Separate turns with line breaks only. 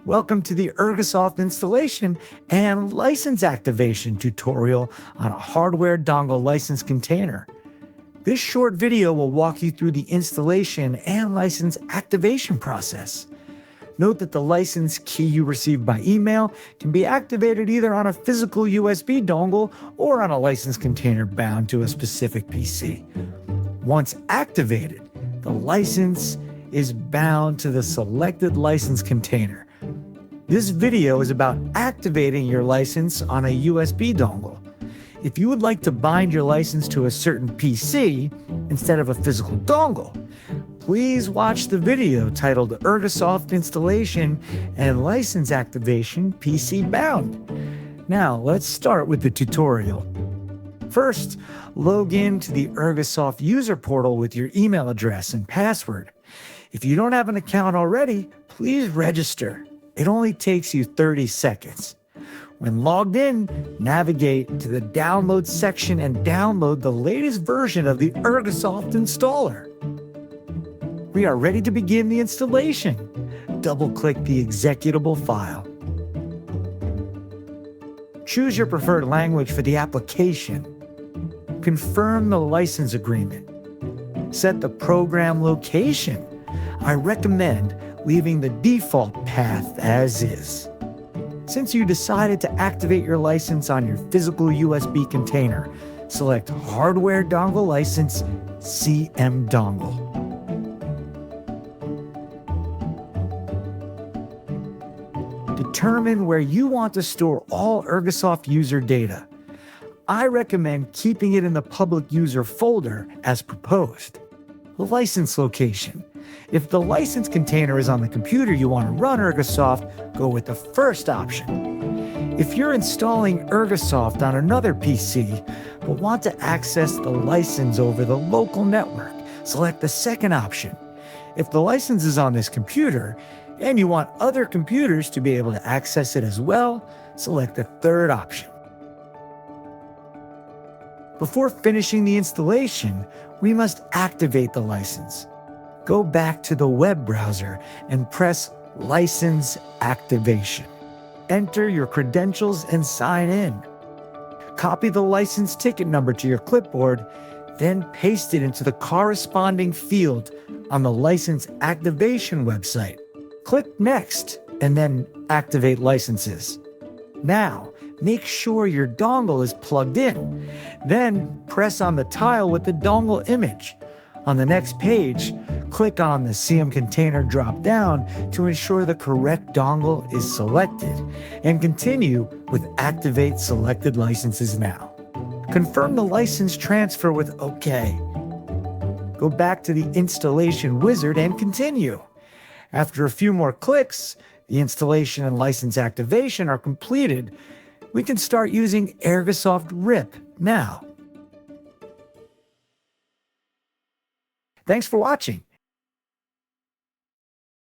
Welcome to the Ergosoft installation and license activation tutorial on a hardware dongle license container. This short video will walk you through the installation and license activation process. Note that the license key you received by email can be activated either on a physical USB dongle or on a license container bound to a specific PC. Once activated, the license is bound to the selected license container. This video is about activating your license on a USB dongle. If you would like to bind your license to a certain PC instead of a physical dongle, please watch the video titled Ergosoft Installation and License Activation PC Bound. Now, let's start with the tutorial. First, log in to the Ergosoft user portal with your email address and password. If you don't have an account already, please register. It only takes you 30 seconds. When logged in, navigate to the download section and download the latest version of the Ergosoft installer. We are ready to begin the installation. Double-click the executable file. Choose your preferred language for the application. Confirm the license agreement. Set the program location. I recommend leaving the default path as is. Since you decided to activate your license on your physical USB container, select Hardware Dongle License CM Dongle. Determine where you want to store all Ergosoft user data. I recommend keeping it in the public user folder as proposed. The license location. If the license container is on the computer you want to run Ergosoft, go with the first option. If you're installing Ergosoft on another PC but want to access the license over the local network, select the second option. If the license is on this computer and you want other computers to be able to access it as well, select the third option. Before finishing the installation, we must activate the license. Go back to the web browser and press License Activation. Enter your credentials and sign in. Copy the license ticket number to your clipboard, then paste it into the corresponding field on the license activation website. Click Next and then activate licenses. Now, make sure your dongle is plugged in. Then press on the tile with the dongle image. On the next page, click on the CM container drop-down to ensure the correct dongle is selected, and continue with Activate Selected Licenses Now. Confirm the license transfer with OK. Go back to the installation wizard and continue. After a few more clicks, the installation and license activation are completed. We can start using Ergosoft RIP now. Thanks for watching.